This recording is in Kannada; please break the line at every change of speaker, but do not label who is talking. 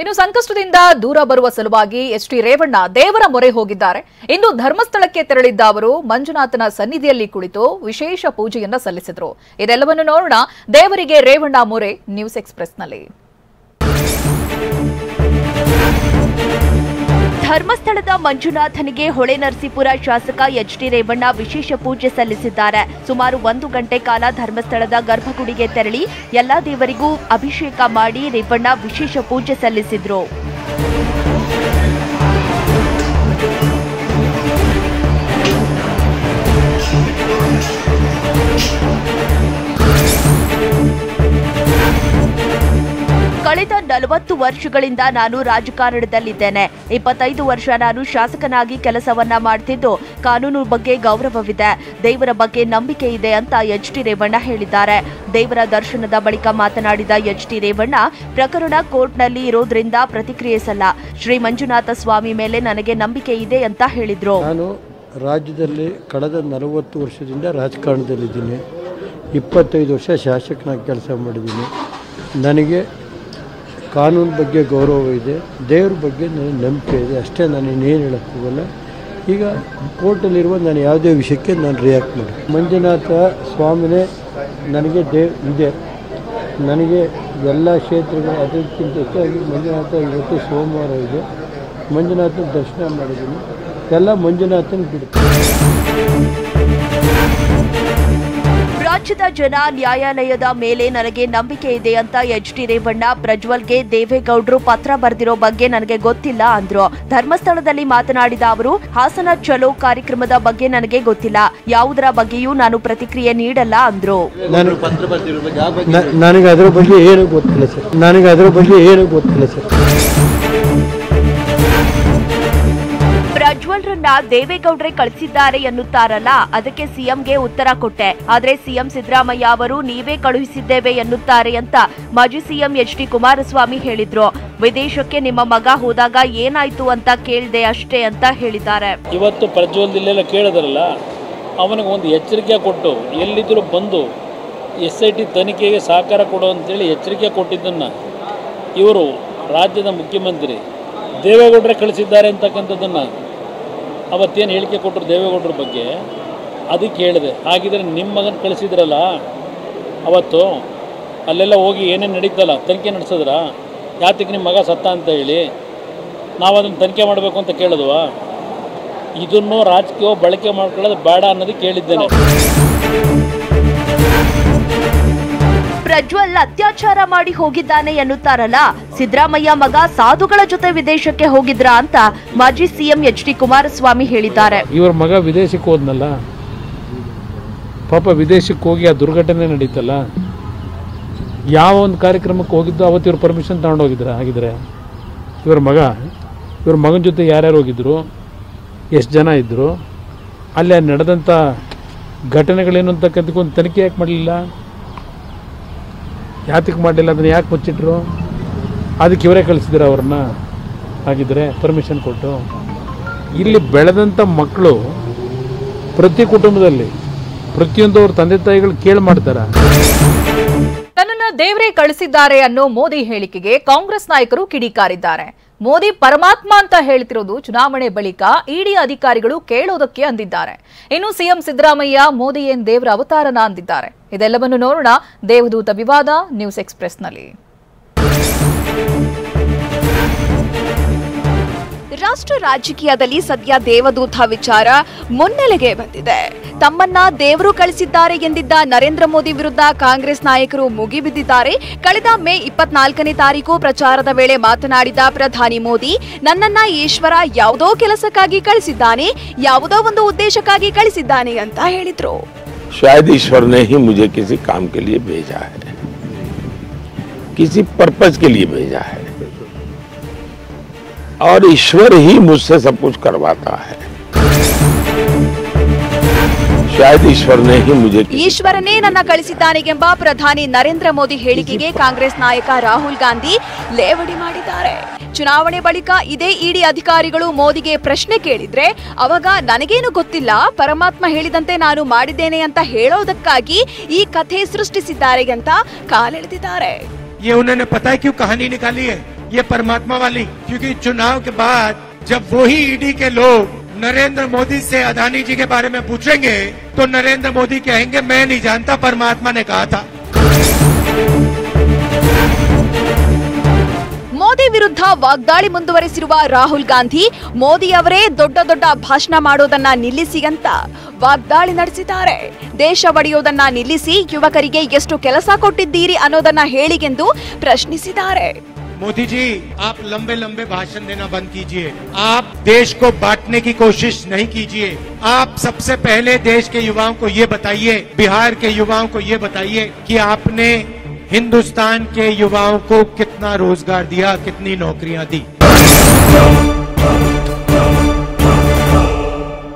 ಇನ್ನು ಸಂಕಷ್ಟದಿಂದ ದೂರ ಬರುವ ಸಲುವಾಗಿ ಎಚ್.ಡಿ. ರೇವಣ್ಣ ದೇವರ ಮೊರೆ ಹೋಗಿದ್ದಾರೆ. ಇಂದು ಧರ್ಮಸ್ಥಳಕ್ಕೆ ತೆರಳಿದ್ದ ಅವರು ಮಂಜುನಾಥನ ಸನ್ನಿಧಿಯಲ್ಲಿ ಕುಳಿತು ವಿಶೇಷ ಪೂಜೆಯನ್ನ ಸಲ್ಲಿಸಿದರು. ಇದೆಲ್ಲವನ್ನು ನೋಡೋಣ. ದೇವರಿಗೆ ರೇವಣ್ಣ ಮೊರೆ ನ್ಯೂಸ್ ಎಕ್ಸ್‌ಪ್ರೆಸ್‌ನಲ್ಲಿ.
ಧರ್ಮಸ್ಥಳದ ಮಂಜುನಾಥನಿಗೆ ಹೊಳೆನರಸೀಪುರ ಶಾಸಕ ಎಚ್.ಡಿ. ರೇವಣ್ಣ ವಿಶೇಷ ಪೂಜೆ ಸಲ್ಲಿಸಿದ್ದಾರೆ. ಸುಮಾರು 1 ಗಂಟೆ ಕಾಲ ಧರ್ಮಸ್ಥಳದ ಗರ್ಭಗುಡಿಗೆ ತೆರಳಿ ಎಲ್ಲಾ ದೇವರಿಗೂ ಅಭಿಷೇಕ ಮಾಡಿ ರೇವಣ್ಣ ವಿಶೇಷ ಪೂಜೆ ಸಲ್ಲಿಸಿದ್ರು. ಕಳೆದ 40 ವರ್ಷಗಳಿಂದ ನಾನು ರಾಜಕಾರಣದಲ್ಲಿದ್ದೇನೆ. 25 ವರ್ಷ ನಾನು ಶಾಸಕನಾಗಿ ಕೆಲಸವನ್ನ ಮಾಡ್ತಿದ್ದು ಕಾನೂನು ಬಗ್ಗೆ ಗೌರವವಿದೆ, ದೇವರ ಬಗ್ಗೆ ನಂಬಿಕೆ ಇದೆ ಅಂತ ಎಚ್.ಡಿ. ರೇವಣ್ಣ ಹೇಳಿದ್ದಾರೆ. ದೇವರ ದರ್ಶನದ ಬಳಿಕ ಮಾತನಾಡಿದ ಎಚ್.ಡಿ. ರೇವಣ್ಣ, ಪ್ರಕರಣ ಕೋರ್ಟ್ನಲ್ಲಿ ಇರೋದ್ರಿಂದ ಪ್ರತಿಕ್ರಿಯಿಸಲ್ಲ. ಶ್ರೀ ಮಂಜುನಾಥ ಸ್ವಾಮಿ ಮೇಲೆ ನನಗೆ ನಂಬಿಕೆ ಇದೆ ಅಂತ ಹೇಳಿದ್ರು.
ನಾನು ರಾಜ್ಯದಲ್ಲಿ ಕಳೆದ 40 ವರ್ಷದಿಂದ ರಾಜಕಾರಣದಲ್ಲಿದ್ದೀನಿ. 25 ವರ್ಷ ಶಾಸಕನಾಗಿ ಕೆಲಸ ಮಾಡಿದ್ದೀನಿ. ನನಗೆ ಕಾನೂನು ಬಗ್ಗೆ ಗೌರವ ಇದೆ, ದೇವ್ರ ಬಗ್ಗೆ ನನಗೆ ನಂಬಿಕೆ ಇದೆ. ಅಷ್ಟೇ, ನಾನು ಇನ್ನೇನು ಹೇಳಕ್ಕೆ ಹೋಗಲ್ಲ. ಈಗ ಕೋರ್ಟಲ್ಲಿರುವ ನಾನು ಯಾವುದೇ ವಿಷಯಕ್ಕೆ ನಾನು ರಿಯಾಕ್ಟ್ ಮಾಡಿ. ಮಂಜುನಾಥ ಸ್ವಾಮಿನೇ ನನಗೆ ಇದೆ. ನನಗೆ ಎಲ್ಲ ಕ್ಷೇತ್ರಗಳು ಅದಕ್ಕಿಂತ ಹೆಚ್ಚಾಗಿ ಮಂಜುನಾಥ ಇವತ್ತು ಸೋಮವಾರ ಇದೆ. ಮಂಜುನಾಥನ ದರ್ಶನ ಮಾಡಿದ್ದೀನಿ. ಎಲ್ಲ ಮಂಜುನಾಥನ ಬಿಡ್ತೀನಿ.
ರಾಜ್ಯದ ಜನ ನ್ಯಾಯಾಲಯದ ಮೇಲೆ ನನಗೆ ನಂಬಿಕೆ ಇದೆ ಅಂತ ಎಚ್.ಡಿ. ರೇವಣ್ಣ ಪ್ರಜ್ವಲ್ಗೆ ದೇವೇಗೌಡರು ಪತ್ರ ಬರೆದಿರೋ ಬಗ್ಗೆ ನನಗೆ ಗೊತ್ತಿಲ್ಲ ಅಂದ್ರು. ಧರ್ಮಸ್ಥಳದಲ್ಲಿ ಮಾತನಾಡಿದ ಅವರು, ಹಾಸನ ಚಲೋ ಕಾರ್ಯಕ್ರಮದ ಬಗ್ಗೆ ನನಗೆ ಗೊತ್ತಿಲ್ಲ, ಯಾವುದರ ಬಗ್ಗೆಯೂ ನಾನು ಪ್ರತಿಕ್ರಿಯೆ ನೀಡಲ್ಲ ಅಂದ್ರು.
ನನಗೆ ಅದರ ಬಗ್ಗೆ ಏನು ಗೊತ್ತಿಲ್ಲ ಸರ್.
ಪ್ರಜ್ವಲ್ರನ್ನ ದೇವೇಗೌಡ್ರೆ ಕಳಿಸಿದ್ದಾರೆ ಎನ್ನುತ್ತಾರಲ್ಲ, ಅದಕ್ಕೆ ಸಿಎಂಗೆ ಉತ್ತರ ಕೊಟ್ಟೆ. ಆದ್ರೆ ಸಿಎಂ ಸಿದ್ದರಾಮಯ್ಯ ಅವರು ನೀವೇ ಕಳುಹಿಸಿದ್ದೇವೆ ಎನ್ನುತ್ತಾರೆ ಅಂತ ಮಾಜಿ ಸಿಎಂ ಎಚ್.ಡಿ. ಕುಮಾರಸ್ವಾಮಿ ಹೇಳಿದ್ರು. ವಿದೇಶಕ್ಕೆ ನಿಮ್ಮ ಮಗ ಹೋದಾಗ ಏನಾಯ್ತು ಅಂತ ಕೇಳಿದೆ ಅಷ್ಟೇ ಅಂತ ಹೇಳಿದ್ದಾರೆ.
ಇವತ್ತು ಪ್ರಜ್ವಲ್ ಇಲ್ಲೆಲ್ಲ ಕೇಳಿದ್ರಲ್ಲ, ಅವನಿಗೆ ಒಂದು ಎಚ್ಚರಿಕೆ ಕೊಟ್ಟು ಎಲ್ಲಿದ್ದರೂ ಬಂದು SIT ತನಿಖೆಗೆ ಸಹಕಾರ ಕೊಡು ಅಂತೇಳಿ ಎಚ್ಚರಿಕೆ ಕೊಟ್ಟಿದ್ದನ್ನು ಇವರು ರಾಜ್ಯದ ಮುಖ್ಯಮಂತ್ರಿ ದೇವೇಗೌಡರೇ ಕಳಿಸಿದ್ದಾರೆ ಅಂತಕ್ಕಂಥದ್ದನ್ನು ಅವತ್ತೇನು ಹೇಳಿಕೆ ಕೊಟ್ಟರು ದೇವೇಗೌಡರ ಬಗ್ಗೆ, ಅದಕ್ಕೆ ಹೇಳಿದೆ. ಹಾಗಿದ್ರೆ ನಿಮ್ಮ ಮಗನ ಕಳಿಸಿದ್ರಲ್ಲ ಅವತ್ತು, ಅಲ್ಲೆಲ್ಲ ಹೋಗಿ ಏನೇನು ನಡೀತಲ್ಲ ತನಿಖೆ ನಡೆಸಿದ್ರ, ಯಾತಕ್ಕೆ ನಿಮ್ಮ ಮಗ ಸತ್ತ ಅಂತ ಹೇಳಿ ನಾವು ಅದನ್ನು ತನಿಖೆ ಮಾಡಬೇಕು ಅಂತ ಕೇಳಿದ್ವಾ? ಇದನ್ನು ರಾಜಕೀಯ ಬಳಕೆ ಮಾಡ್ಕೊಳ್ಳೋದು ಬೇಡ ಅನ್ನೋದಕ್ಕೆ ಕೇಳಿದ್ದೇನೆ.
ಪ್ರಜ್ವಲ್ ಅತ್ಯಾಚಾರ ಮಾಡಿ ಹೋಗಿದ್ದಾನೆ ಎನ್ನುತ್ತಾರಲ್ಲ, ಸಿದ್ದರಾಮಯ್ಯ ಮಗ ಸಾಧುಗಳ ಜೊತೆ ವಿದೇಶಕ್ಕೆ ಹೋಗಿದ್ರ ಅಂತ ಮಾಜಿ ಸಿಎಂ ಎಚ್.ಡಿ. ಕುಮಾರಸ್ವಾಮಿ ಹೇಳಿದ್ದಾರೆ.
ಇವ್ರ ಮಗ ವಿದೇಶಕ್ಕೆ ಹೋದ್ನಲ್ಲ, ಪಾಪ ವಿದೇಶಕ್ಕೆ ಹೋಗಿ ಆ ದುರ್ಘಟನೆ ನಡೀತಲ್ಲ, ಯಾವ ಒಂದು ಕಾರ್ಯಕ್ರಮಕ್ಕೆ ಹೋಗಿದ್ದು ಅವತ್ತು ಇವ್ರು ಪರ್ಮಿಷನ್ ತಗೊಂಡು ಹೋಗಿದ್ರ? ಹಾಗಿದ್ರೆ ಇವ್ರ ಮಗನ ಜೊತೆ ಯಾರ್ಯಾರು ಹೋಗಿದ್ರು, ಎಷ್ಟು ಜನ ಇದ್ದರು, ಅಲ್ಲಿ ನಡೆದಂಥ ಘಟನೆಗಳೇನು ಅಂತಕ್ಕಂಥಕ್ಕೆ ಒಂದು ತನಿಖೆ ಯಾಕೆ ಮಾಡಲಿಲ್ಲ? ಯಾತಕ್ಕೆ ಮಾಡಲಿಲ್ಲ? ಅದನ್ನು ಯಾಕೆ ಮುಚ್ಚಿಟ್ರು? ಅದಕ್ಕೆ ಇವರೇ ಕಳಿಸಿದ್ರು ಅವ್ರನ್ನ. ಹಾಗಿದ್ರೆ ಪರ್ಮಿಷನ್ ಕೊಟ್ಟು ಇಲ್ಲಿ ಬೆಳೆದಂಥ ಮಕ್ಕಳು ಪ್ರತಿ ಕುಟುಂಬದಲ್ಲಿ ಪ್ರತಿಯೊಂದು ಅವ್ರ ತಂದೆ ತಾಯಿಗಳು ಕೇಳಿ ಮಾಡ್ತಾರ.
ತನ್ನನ್ನ ದೇವರೇ ಕಳಿಸಿದ್ದಾರೆ ಅನ್ನೋ ಮೋದಿ ಹೇಳಿಕೆಗೆ ಕಾಂಗ್ರೆಸ್ ನಾಯಕರು ಕಿಡಿಕಾರಿದ್ದಾರೆ. ಮೋದಿ ಪರಮಾತ್ಮ ಅಂತ ಹೇಳ್ತಿರೋದು ಚುನಾವಣೆ ಬಳಿಕ ಇಡಿ ಅಧಿಕಾರಿಗಳು ಕೇಳೋದಕ್ಕೆ ಅಂದಿದ್ದಾರೆ. ಇನ್ನು ಸಿಎಂ ಸಿದ್ದರಾಮಯ್ಯ ಮೋದಿ ಏನ್ ದೇವರ ಅವತಾರನ ಅಂದಿದ್ದಾರೆ. ಇದೆಲ್ಲವನ್ನು ನೋಡೋಣ. ದೇವದೂತ ವಿವಾದ ನ್ಯೂಸ್ ಎಕ್ಸ್‌ಪ್ರೆಸ್‌ನಲ್ಲಿ.
ರಾಷ್ಟ್ರ ರಾಜಕೀಯದಲ್ಲಿ ಸದ್ಯ ದೇವದೂತ ವಿಚಾರ ಮುನ್ನೆಲೆಗೆ ಬಂದಿದೆ. ತಮ್ಮನ್ನ ದೇವರು ಕಳಿಸಿದ್ದಾರೆ ಎಂದಿದ್ದ ನರೇಂದ್ರ ಮೋದಿ ವಿರುದ್ಧ ಕಾಂಗ್ರೆಸ್ ನಾಯಕರು ಮುಗಿಬಿದ್ದಿದ್ದಾರೆ. ಕಳೆದ ಮೇ 24ನೇ ತಾರೀಕು ಪ್ರಚಾರದ ವೇಳೆ ಮಾತನಾಡಿದ ಪ್ರಧಾನಿ ಮೋದಿ, ನನ್ನನ್ನ ಈಶ್ವರ ಯಾವುದೋ ಕೆಲಸಕ್ಕಾಗಿ ಕಳಿಸಿದ್ದಾನೆ, ಯಾವುದೋ ಒಂದು ಉದ್ದೇಶಕ್ಕಾಗಿ ಕಳಿಸಿದ್ದಾನೆ ಅಂತ ಹೇಳಿದ್ರು.
शायद ईश्वर ने ही मुझे किसी काम के लिए भेजा है, किसी पर्पज के लिए भेजा है, और ईश्वर ही मुझसे सब कुछ करवाता है. शायद ईश्वर ने ही मुझे
ಈಶ್ವರನೇ ನನ್ನ ಕಳಿಸಿದ್ದಾನೆ ಎಂಬ ಪ್ರಧಾನಿ ನರೇಂದ್ರ ಮೋದಿ ಹೇಳಿಕೆಗೆ ಕಾಂಗ್ರೆಸ್ ನಾಯಕ ರಾಹುಲ್ ಗಾಂಧಿ ಲೇವಡಿ ಮಾಡಿದ್ದಾರೆ. ಚುನಾವಣೆ ಬಳಿಕ ಇದೇ ಇಡಿ ಅಧಿಕಾರಿಗಳು ಮೋದಿಗೆ ಪ್ರಶ್ನೆ ಕೇಳಿದ್ರೆ ಅವಾಗ ನನಗೇನು ಗೊತ್ತಿಲ್ಲ, ಪರಮಾತ್ಮ ಹೇಳಿದಂತೆ ನಾನು ಮಾಡಿದ್ದೇನೆ ಅಂತ ಹೇಳೋದಕ್ಕಾಗಿ ಈ ಕಥೆ ಸೃಷ್ಟಿಸಿದ್ದಾರೆ ಅಂತ ಕಾಲೆಳೆದಿದ್ದಾರೆ.
ये उन्होंने पता है क्यों कहानी निकाली है? ये परमात्मा वाली, क्योंकि चुनाव के बाद जब वही ईडी के लोग नरेंद्र मोदी से अदानी जी के बारे में पूछेंगे तो नरेंद्र मोदी कहेंगे मैं नहीं जानता, परमात्मा ने कहा था।
ಮೋದಿ ವಿರುದ್ಧ ವಾಗ್ದಾಳಿ ಮುಂದುವರೆಸಿರುವ ರಾಹುಲ್ ಗಾಂಧಿ ಮೋದಿ ಅವರೇ ದೊಡ್ಡ ದೊಡ್ಡ ಭಾಷಣ ಮಾಡೋದನ್ನ ನಿಲ್ಲಿಸಿ ಅಂತ ವಾಗ್ದಾಳಿ ನಡೆಸಿದ್ದಾರೆ. ದೇಶ ಒಡೆಯೋದನ್ನ ನಿಲ್ಲಿಸಿ ಯುವಕರಿಗೆ ಎಷ್ಟು ಕೆಲಸ ಕೊಟ್ಟಿದ್ದೀರಿ ಅನ್ನೋದನ್ನ ಹೇಳಿಗೆಂದು ಪ್ರಶ್ನಿಸಿದ್ದಾರೆ.
मोदी जी, आप लंबे लंबे भाषण देना बंद कीजिए। आप देश को बांटने की कोशिश नहीं कीजिए। आप सबसे पहले देश के युवाओं को ये बताइए, बिहार के युवाओं को ये बताइए कि आपने हिंदुस्तान के युवाओं को कितना रोजगार दिया, कितनी नौकरियां दी।